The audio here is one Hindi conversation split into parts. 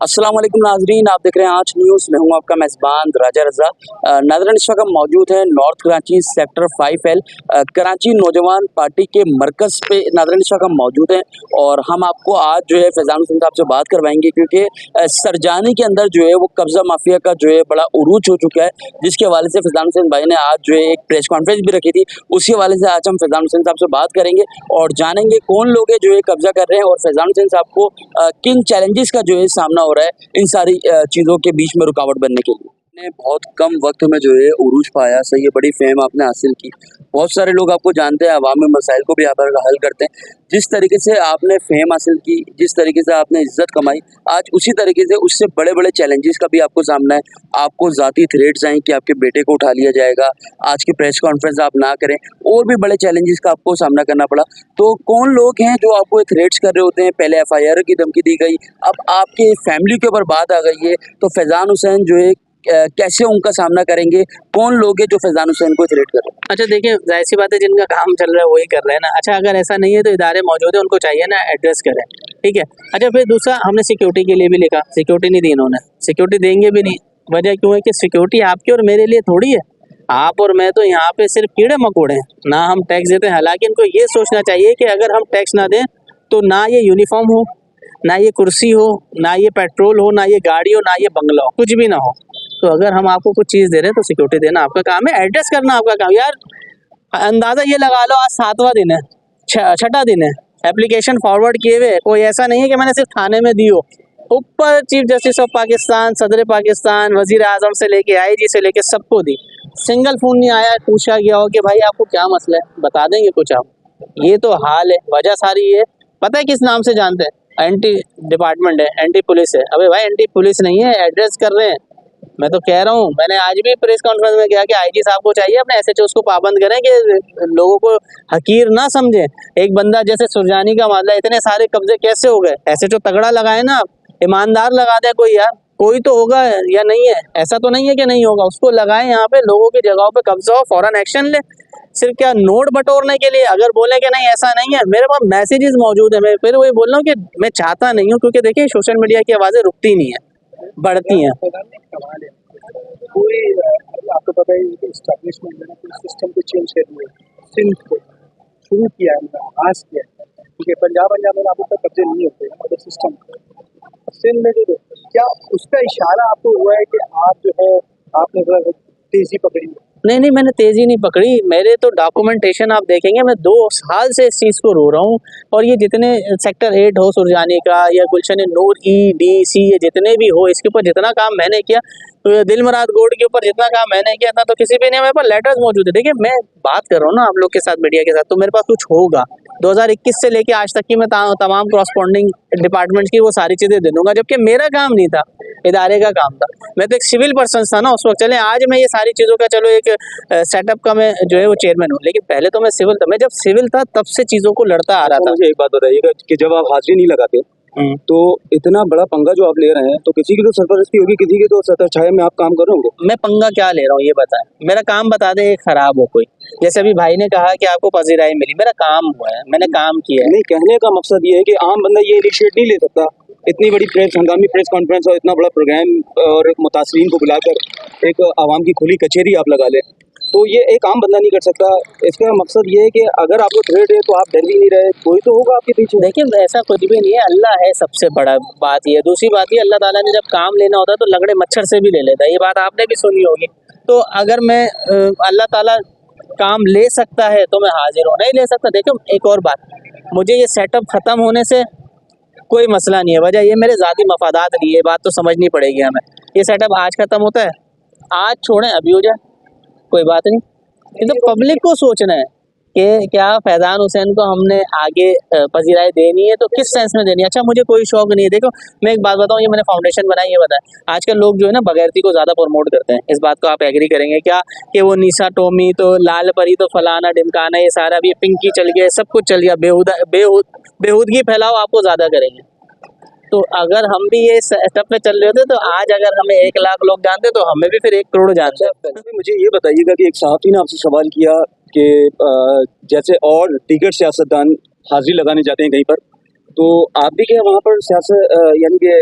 अस्सलाम वालेकुम नाजरीन, आप देख रहे हैं आज न्यूज़। मैं हूं आपका मेज़बान राजा रज़ा। नाज़रीन, इस वक्त हम मौजूद हैं north Karachi sector 5L Karachi नौजवान पार्टी के मरकज़ पे। नाज़रीन, इस वक्त हम मौजूद हैं और हम आपको आज जो है फैज़ान हुसैन साहब से बात करवाएंगे, क्योंकि सरजानी के अंदर जो है वो कब्ज़ा माफिया का जो है बड़ा उरूज हो चुका है, जिसके हवाले से फैज़ान हुसैन भाई ने आज जो है एक प्रेस कॉन्फ्रेंस भी रखी थी। उसी हवाले से आज हम फैज़ान हुसैन साहब से बात करेंगे और जानेंगे कौन लोग हैं जो ये कब्ज़ा कर रहे हैं और फैज़ान हुसैन साहब को किन चैलेंजेस का जो है सामना हो रहा है इन सारी चीज़ों के बीच में रुकावट बनने के लिए। ने बहुत कम वक्त में जो है उरूज पाया, सही है, बड़ी फेम आपने हासिल की। बहुत सारे लोग आपको जानते हैं, अवामी मसाइल को भी आप हल करते हैं। जिस तरीके से आपने फेम हासिल की, जिस तरीके से आपने इज्जत कमाई, आज उसी तरीके से उससे बड़े बड़े चैलेंजेस का भी आपको सामना है। आपको ज़ाती थ्रेट्स आए कि आपके बेटे को उठा लिया जाएगा, आज की प्रेस कॉन्फ्रेंस आप ना करें, और भी बड़े चैलेंजेस का आपको सामना करना पड़ा। तो कौन लोग हैं जो आपको थ्रेट्स कर रहे होते हैं? पहले FIR की धमकी दी गई, अब आपके फैमिली के ऊपर बात आ गई है, तो फैज़ान हुसैन जो है कैसे उनका सामना करेंगे? कौन लोग हैं जो फैज़ान हुसैन को थ्रेट कर रहे हैं? अच्छा, देखिए, ज़ाहिर-सी बात है, जिनका काम चल रहा है वही कर रहे हैं ना। अच्छा, अगर ऐसा नहीं है तो इदारे मौजूद है, उनको चाहिए ना एड्रेस करें, ठीक है। अच्छा, फिर दूसरा, हमने सिक्योरिटी के लिए भी लिखा, सिक्योरिटी नहीं दी इन्होंने, सिक्योरिटी देंगे भी नहीं। वजह क्यों है कि सिक्योरिटी आपके और मेरे लिए थोड़ी है। आप और मैं तो यहाँ पे सिर्फ कीड़े मकोड़े हैं, ना हम टैक्स देते हैं। हालांकि इनको ये सोचना चाहिए कि अगर हम टैक्स ना दें तो ना ये यूनिफॉर्म हो, ना ये कुर्सी हो, ना ये पेट्रोल हो, ना ये गाड़ी हो, ना ये बंगला हो, कुछ भी ना हो। तो अगर हम आपको कुछ चीज़ दे रहे हैं तो सिक्योरिटी देना आपका काम है, एड्रेस करना आपका काम। यार, अंदाज़ा ये लगा लो, आज 7वां दिन है, छठा दिन है एप्लीकेशन फॉरवर्ड किए हुए। कोई ऐसा नहीं है कि मैंने सिर्फ थाने में दी हो। ऊपर चीफ जस्टिस ऑफ पाकिस्तान, सदर पाकिस्तान, वजीर आजम से लेके IG से लेके सबको दी। सिंगल फ़ोन नहीं आया, पूछा गया हो कि भाई आपको क्या मसला है, बता देंगे कुछ आप? ये तो हाल है। वजह सारी ये पता है किस नाम से जानते हैं? एंटी डिपार्टमेंट है, एंटी पुलिस है। अबे भाई, एंटी पुलिस नहीं है, एड्रेस कर रहे हैं। मैं तो कह रहा हूँ, मैंने आज भी प्रेस कॉन्फ्रेंस में कहा कि IG साहब को चाहिए अपने SHOs को पाबंद करें कि लोगों को हकीर ना समझें। एक बंदा जैसे सुरजानी का मामला, इतने सारे कब्जे कैसे हो गए? SHO तगड़ा लगाए ना, ईमानदार लगा दे कोई, यार कोई तो होगा या नहीं है? ऐसा तो नहीं है कि नहीं होगा, उसको लगाए यहाँ पे, लोगों की जगहों पे कब्जा हो, फौरन एक्शन ले। सिर्फ क्या नोट बटोरने के लिए? अगर बोले कि नहीं ऐसा नहीं है, मेरे पास मैसेजेस मौजूद है। मैं फिर वही बोल रहा हूँ कि मैं चाहता नहीं हूँ, क्योंकि देखिए सोशल मीडिया की आवाज़ें रुकती नहीं है, बढ़ती हैं। पूरी आपको पता है कि एस्टैब्लिशमेंट ने पूरे सिस्टम को चेंज कर दिया, सिंध को शुरू किया है, आगाज किया है, क्योंकि पंजाब में आपको तक कब्जे नहीं होते मगर सिस्टम सिंध में जो क्या उसका इशारा आपको हुआ है कि आप जो है आपने तेजी पकड़ी? नहीं, मैंने तेज़ी नहीं पकड़ी। मेरे तो डॉक्यूमेंटेशन आप देखेंगे, मैं 2 साल से इस चीज़ को रो रहा हूँ। और ये जितने सेक्टर 8 हो सुरजानी का, या गुलशन नूर EDC, ये जितने भी हो, इसके ऊपर जितना काम मैंने किया, दिलमुराद गोड के ऊपर जितना काम मैंने किया था, तो किसी भी नहीं। मेरे पास लेटर्स मौजूद है। देखिए, मैं बात कर रहा हूँ ना आप लोग के साथ, मीडिया के साथ, तो मेरे पास कुछ होगा। 2021 से लेके आज तक की मैं तमाम क्रॉसपॉन्डिंग डिपार्टमेंट्स की वो सारी चीज़ें दे दूंगा, जबकि मेरा काम नहीं था, इदारे का काम था। मैं तो एक सिविल पर्सन था ना उस वक्त। चले, आज मैं ये सारी चीज़ों का चलो एक सेटअप का मैं जो है वो चेयरमैन हूँ, लेकिन पहले तो मैं सिविल था। मैं जब सिविल था तब से चीज़ों को लड़ता आ रहा था। मुझे एक बात बताइएगा कि जब आप हाजिरी नहीं लगाते तो इतना बड़ा पंगा जो आप ले रहे हैं, तो किसी की तो सरपरस्ती होगी, किसी की तो छाया में आप काम कर रहे होंगे। मैं पंगा क्या ले रहा हूँ ये बताएं? मेरा काम बता दें खराब हो कोई? जैसे अभी भाई ने कहा कि आपको पजीराई मिली, मेरा काम हुआ है, मैंने काम किया है। नहीं, कहने का मकसद ये है कि आम बंदा ये इनिशिएट नहीं ले सकता, इतनी बड़ी हंगामी प्रेस कॉन्फ्रेंस और इतना बड़ा प्रोग्राम और मुतासरीन को बुलाकर एक आवाम की खुली कचहरी आप लगा लें, तो ये एक आम बंदा नहीं कर सकता। इसका मकसद ये है कि अगर आपको थ्रेट है तो आप डर भी नहीं रहे, कोई तो होगा आपके पीछे। देखिए, ऐसा कुछ भी नहीं है, अल्लाह है सबसे बड़ा बात। ये दूसरी बात ये, अल्लाह ताला ने जब काम लेना होता है तो लगड़े मच्छर से भी ले लेता है। ये बात आपने भी सुनी होगी। तो अगर मैं अल्लाह ताला काम ले सकता है तो मैं हाजिर हूँ, नहीं ले सकता। देखो, एक और बात, मुझे ये सेटअप ख़त्म होने से कोई मसला नहीं है। वजह ये मेरे ज़ाती मफादात नहीं है, बात तो समझनी पड़ेगी हमें। ये सेटअप आज ख़त्म होता है, आज छोड़ें अभी हो जाए, कोई बात नहीं। ये तो पब्लिक को सोचना है कि क्या फैज़ान हुसैन को हमने आगे पजीराई देनी है, तो किस सेंस में देनी है। अच्छा, मुझे कोई शौक नहीं है। देखो, मैं एक बात बताऊँ, ये मैंने फाउंडेशन बनाई, ये बताएं, आजकल लोग जो है ना बगैरती को ज़्यादा प्रमोट करते हैं। इस बात को आप एग्री करेंगे क्या कि वो नीसा टोमी तो लाल परी तो फलाना ढिमकाना, ये सारा अभी पिंकी चल गया, सब कुछ चल गया, बेहूदगी फैलाओ आपको ज़्यादा करेंगे। तो अगर हम भी ये सेटअप पे चल रहे होते तो आज अगर हमें 1 लाख लोग जानते तो हमें भी फिर 1 करोड़ जानते। मुझे ये बताइएगा कि एक सहाफ़ी ने आपसे सवाल किया कि जैसे और दीगर सियासतदान हाजिरी लगाने जाते हैं कहीं पर, तो आप भी क्या वहाँ पर सियासत यानी कि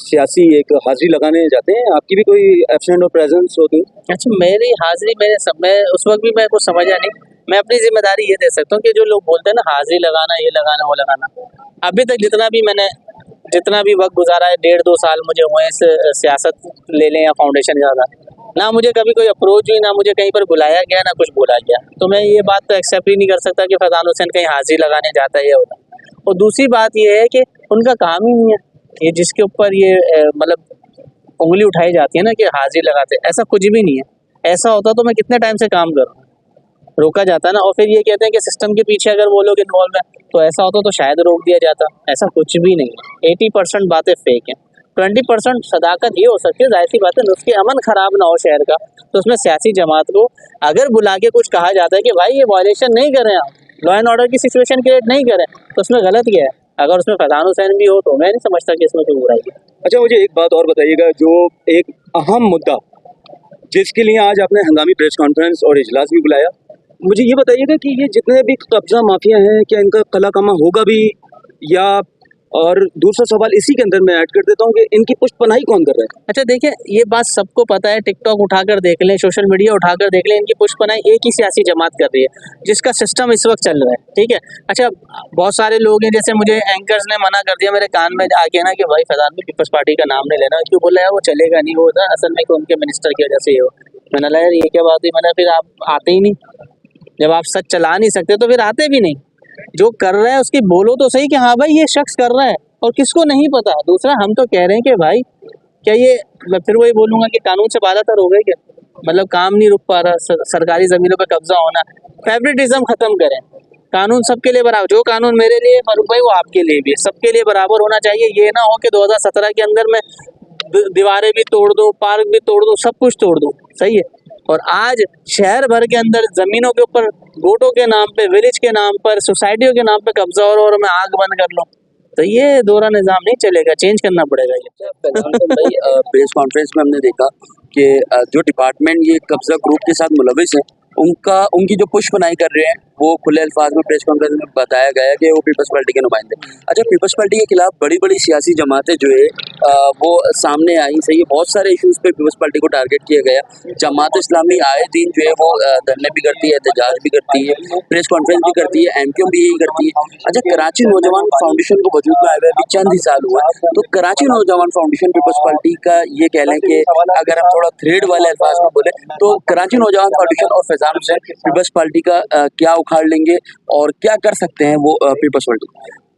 सियासी एक हाजिरी लगाने जाते हैं? आपकी भी कोई एब्सेंट और प्रेजेंस होती है? अच्छा, मेरी हाजिरी मैं उस वक्त भी मैं कुछ समझा नहीं। मैं अपनी जिम्मेदारी ये दे सकता हूँ कि जो लोग बोलते हैं ना हाजिरी लगाना, ये लगाना, वो लगाना, अभी तक जितना भी वक्त गुजारा है, 1.5-2 साल मुझे हुए इस सियासत ले लें या फाउंडेशन ज़्यादा, ना मुझे कभी कोई अप्रोच हुई, ना मुझे कहीं पर बुलाया गया, ना कुछ बोला गया। तो मैं ये बात तो एक्सेप्ट ही नहीं कर सकता कि फैज़ान हुसैन कहीं हाजिरी लगाने जाता है या होता। और दूसरी बात ये है कि उनका काम ही नहीं है, ये जिसके ऊपर ये मतलब उंगली उठाई जाती है ना कि हाजिरी लगाते, ऐसा कुछ भी नहीं है। ऐसा होता तो मैं कितने टाइम से काम करूँ, रोका जाता ना। और फिर ये कहते हैं कि सिस्टम के पीछे अगर वो लोग इन्वॉल्व है, तो ऐसा होता तो शायद रोक दिया जाता। ऐसा कुछ भी नहीं है, 80% बातें फेक हैं, 20% सदाकत ये हो सकती है। जाहिर सी बात है, नुस्खे अमन खराब ना हो शहर का, तो उसमें सियासी जमात को अगर बुला के कुछ कहा जाता है कि भाई ये वायलेशन नहीं करें, आप लॉ एंड ऑर्डर की सिचुएशन क्रिएट नहीं करें, तो उसमें गलत क्या है? अगर उसमें फैज़ान हुसैन भी हो तो मैं नहीं समझता कि इसमें कोई बुराई है। अच्छा, मुझे एक बात और बताइएगा, जो एक अहम मुद्दा जिसके लिए आज आपने हंगामी प्रेस कॉन्फ्रेंस और इजलास भी बुलाया, मुझे ये बताइएगा कि ये जितने भी कब्जा माफिया हैं, क्या इनका कला कमा होगा भी, या और दूसरा सवाल इसी के अंदर मैं ऐड कर देता हूँ कि इनकी पुष्टपनाही कौन कर रहा है? अच्छा देखिए, ये बात सबको पता है, टिकटॉक उठाकर देख लें, सोशल मीडिया उठाकर देख लें, इनकी पुष्पनाई एक ही सियासी जमात कर रही है, जिसका सिस्टम इस वक्त चल रहा है, ठीक है। अच्छा, बहुत सारे लोग हैं, जैसे मुझे एंकर्स ने मना कर दिया मेरे कान में आके ना कि भाई फैज़ान भी पीपल्स पार्टी का नाम नहीं लेना, क्यों बोला यार, वो चलेगा नहीं, वो था असल में कि उनके मिनिस्टर की वजह से ये हो। मैंने कहा यार ये क्या बात हुई, मैंने फिर आप आते ही नहीं, जब आप सच चला नहीं सकते तो फिर आते भी नहीं। जो कर रहा है उसकी बोलो तो सही कि हाँ भाई ये शख्स कर रहा है, और किसको नहीं पता। दूसरा, हम तो कह रहे हैं कि भाई क्या ये, मैं फिर वही बोलूँगा कि कानून से बालातर हो गए क्या? मतलब काम नहीं रुक पा रहा, सरकारी ज़मीनों पे कब्जा होना, फेवरेटिज्म ख़त्म करें, कानून सबके लिए बराबर। जो कानून मेरे लिए फारूक भाई वो आपके लिए भी है, सबके लिए बराबर होना चाहिए। ये ना हो कि 2017 के अंदर मैं दीवारें भी तोड़ दूँ, पार्क भी तोड़ दूँ, सब कुछ तोड़ दूँ, सही है। और आज शहर भर के अंदर ज़मीनों के ऊपर वोटों के नाम पे, विलेज के नाम पर, सोसाइटियों के नाम पे कब्जा और मैं आग बंद कर लूँ, तो ये दोहरा निज़ाम नहीं चलेगा, चेंज करना पड़ेगा ये। फैज़ान हुसैन भाई, प्रेस कॉन्फ्रेंस में हमने देखा कि जो डिपार्टमेंट ये कब्जा ग्रुप के साथ मुलविस है, उनकी जो पुष्पनाई कर रहे हैं, वो खुले अल्फाज में प्रेस कॉन्फ्रेंस में बताया गया है कि वो पीपल्स पार्टी के नुमाइंदे। अच्छा, पीपल्स पार्टी के खिलाफ बड़ी बड़ी सियासी जमातें जो है वो सामने आई, सही है, बहुत सारे इशूज़ पे पीपल्स पार्टी को टारगेट किया गया। जमात इस्लामी आए दिन जो है वो धरने भी करती है, एहतजाज भी करती है, प्रेस कॉन्फ्रेंस भी करती है, एमक्यूएम भी यही करती है। अच्छा, कराची नौजवान फाउंडेशन को वजूद में आए हुए अभी चंद ही साल हुआ, तो कराची नौजवान फाउंडेशन पीपल्स पार्टी का ये कह लें कि अगर हम थोड़ा थ्रेड वाले अल्फाज में बोले तो कराची नौजवान फाउंडेशन और फैज़ान हुसैन पीपल्स पार्टी का क्या उखाड़ लेंगे और क्या कर सकते हैं वो पीपल्स पार्टी?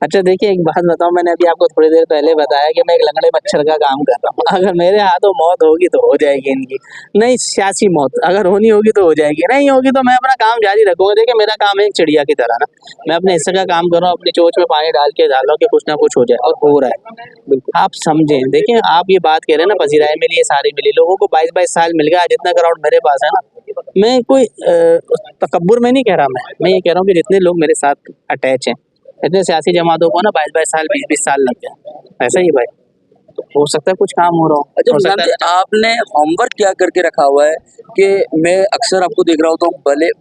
अच्छा देखिए, एक बात बताऊं, मैंने अभी आपको थोड़ी देर पहले बताया कि मैं एक लंगड़े मच्छर का काम कर रहा हूँ। अगर मेरे हाथों मौत होगी तो हो जाएगी इनकी, नहीं सियासी मौत अगर होनी होगी तो हो जाएगी, नहीं होगी तो मैं अपना काम जारी रखूंगा। देखिए, मेरा काम है एक चिड़िया की तरह ना, मैं अपने हिस्से का काम कर रहा हूँ, अपनी चोंच में पानी डाल के डाल रहा हूँ कि कुछ ना कुछ हो जाए, और हो रहा है। बिल्कुल आप समझें, देखिए आप ये बात कह रहे हैं ना, पजीराएं मिली, सारी मिली, लोगों को 22-22 साल मिल गया। आज इतना ग्राउंड मेरे पास है ना, मैं कोई तकब्बुर में नहीं कह रहा, मैं ये कह रहा हूँ कि जितने लोग मेरे साथ अटैच हैं, इतने सियासी जमातों को ना 22-22 साल, 20-20 साल लग गया, ऐसा ही भाई। तो हो सकता है कुछ काम हो रहा हो। अच्छा, हो फैज़ान सकता जी, आपने होमवर्क क्या करके रखा हुआ है कि मैं अक्सर आपको देख रहा हूँ तो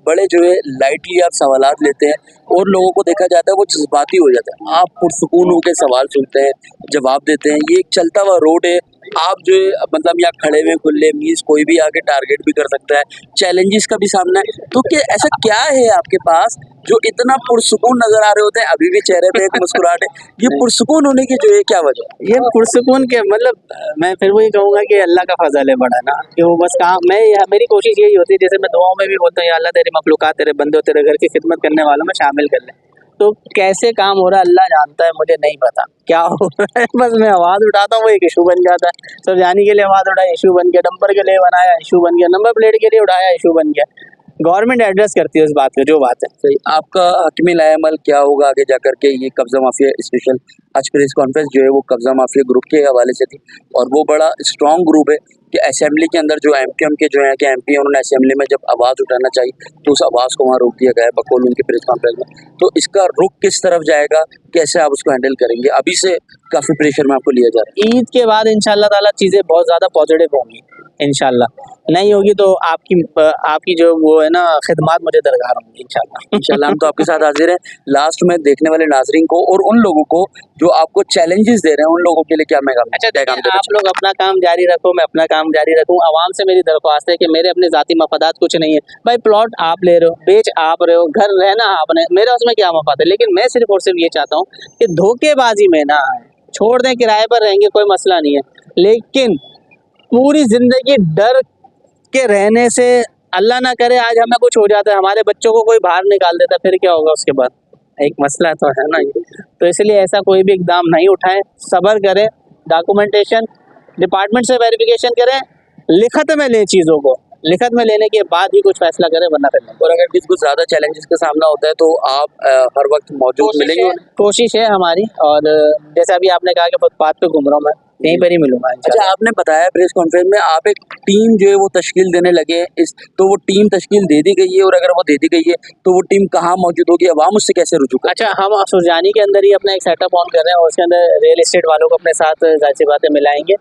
बड़े जो है लाइटली आप सवालात लेते हैं और लोगों को देखा जाता है वो जज्बाती हो जाता है। आप पुरसुकून होकर सवाल सुनते हैं, जवाब देते हैं, ये एक चलता हुआ रोड है। आप जो है मतलब यहाँ खड़े हुए खुले मीज कोई भी आके टारगेट भी कर सकता है, चैलेंजेस का भी सामना है, तो क्या ऐसा क्या है आपके पास जो इतना पुरसुकून नजर आ रहे होते हैं? अभी भी चेहरे पे एक मुस्कुराहट है, ये पुरसुकून होने की जो है क्या वजह? ये पुरसुकून के मतलब मैं फिर वही कहूँगा कि अल्लाह का फजल है बड़ा ना, कि वो बस काम मेरी कोशिश यही होती है, जैसे मैं दुआओं में भी बोलता हूँ, या अल्लाह तेरी मखलूकात, तेरे बंदे, तेरे घर की खिदमत करने वालों में शामिल कर ले। तो कैसे काम हो रहा है अल्लाह जानता है, मुझे नहीं पता क्या हो रहा है। बस मैं आवाज़ उठाता हूँ, वो एक इशू बन जाता है। सब जाने के लिए आवाज़ उठाई, इशू बन गया, नंबर के लिए बनाया, इशू बन गया, नंबर प्लेट के लिए उठाया, इशू बन गया। गवर्नमेंट एड्रेस करती है उस बात को, जो बात है। सही, आपका हकीम अमल क्या होगा आगे जाकर के ये कब्जा माफिया स्पेशल आज प्रेस कॉन्फ्रेंस जो है वो कब्जा माफिया ग्रुप के हवाले से थी और वो बड़ा स्ट्रॉन्ग ग्रुप है कि असेंबली के अंदर जो एमक्यूएम के जो है कि एमपी हैं उन्होंने असेंबली में जब आवाज़ उठाना चाहिए तो उस आवाज़ को वहाँ रोक दिया गया है बकौल उनकी प्रेस कॉन्फ्रेंस में। तो इसका रुख किस तरफ जाएगा, कैसे आप उसको हैंडल करेंगे? अभी से काफ़ी प्रेशर में आपको लिया जा रहा ईद के बाद इंशाल्लाह ताला चीज़ें बहुत ज़्यादा पॉजिटिव होंगी इंशाल्लाह। नहीं होगी तो आपकी जो वो है ना खिदमत मुझे दरकार होंगी इंशाल्लाह। है इंशाल्लाह हम तो आपके साथ हाजिर हैं। लास्ट में देखने वाले नाजरीन को और उन लोगों को जो आपको चैलेंजेस दे रहे हैं उन लोगों के लिए क्या अच्छा क्या काम देखिए, आप लोग अपना काम जारी रखो, मैं अपना काम जारी रखूँ। आवाम से मेरी दरख्वास्त है कि मेरे अपने ज़ाती मफादात कुछ नहीं है भाई। प्लॉट आप ले रहे हो, बेच आप रहे हो, घर रहना आपने, मेरा उसमें क्या मफाद है। लेकिन मैं सिर्फ और सिर्फ ये चाहता हूँ कि धोखेबाजी में ना आए। छोड़ दें, किराए पर रहेंगे, कोई मसला नहीं है, लेकिन पूरी ज़िंदगी डर के रहने से अल्लाह ना करे आज हमें कुछ हो जाता है, हमारे बच्चों को कोई बाहर निकाल देता, फिर क्या होगा उसके बाद? एक मसला तो है ना ये। तो इसलिए ऐसा कोई भी इकदाम नहीं उठाएं, सब्र करें, डॉक्यूमेंटेशन डिपार्टमेंट से वेरिफिकेशन करें, लिखत में लें चीज़ों को, लिखत में लेने के बाद ही कुछ फैसला करें, वरना फिर नहीं। और अगर किसी को ज़्यादा चैलेंजेस का सामना होता है तो आप हर वक्त मौजूद मिलेंगे? कोशिश है हमारी, और जैसे अभी आपने कहा कि फुटपाथ पे घूम रहा हूँ मैं, यहीं पर ही मिलूंगा अच्छा, इंशाल्लाह। आपने बताया प्रेस कॉन्फ्रेंस में आप एक टीम जो है वो तश्कील देने लगे हैं इस, तो वो टीम तश्कील दे दी गई है और अगर वो दे दी गई है तो वो टीम कहाँ मौजूद होगी, अवाम उससे कैसे रुजू करे? अच्छा, हम सुरजानी के अंदर ही अपना एक सेटअप ऑन कर रहे हैं और उसके अंदर रियल एस्टेट वालों को अपने साथ जाहिर सी बातें मिलाएंगे,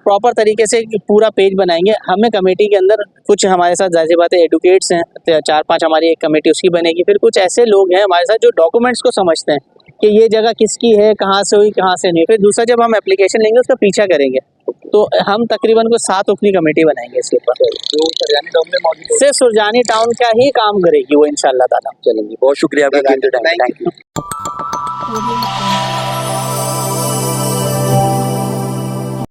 प्रॉपर तरीके से पूरा पेज बनाएंगे। हमें कमेटी के अंदर कुछ हमारे साथ जाहिर सी बातें एडुकेट्स हैं, 4-5 हमारी एक कमेटी उसकी बनेगी। फिर कुछ ऐसे लोग हैं हमारे साथ जो डॉक्यूमेंट्स को समझते हैं कि ये जगह किसकी है, कहाँ से हुई, कहाँ से नहीं। फिर दूसरा जब हम एप्लीकेशन लेंगे उसका पीछा करेंगे, तो हम तकरीबन को 7 अपनी कमेटी बनाएंगे इसके ऊपर। जो सुरजानी टाउन में मौजूद है। सिर्फ सुरजानी टाउन का ही काम करेगी वो इंशाल्लाह ताला। चलेंगे, बहुत शुक्रिया आपका कीमती टाइम, थैंक यू।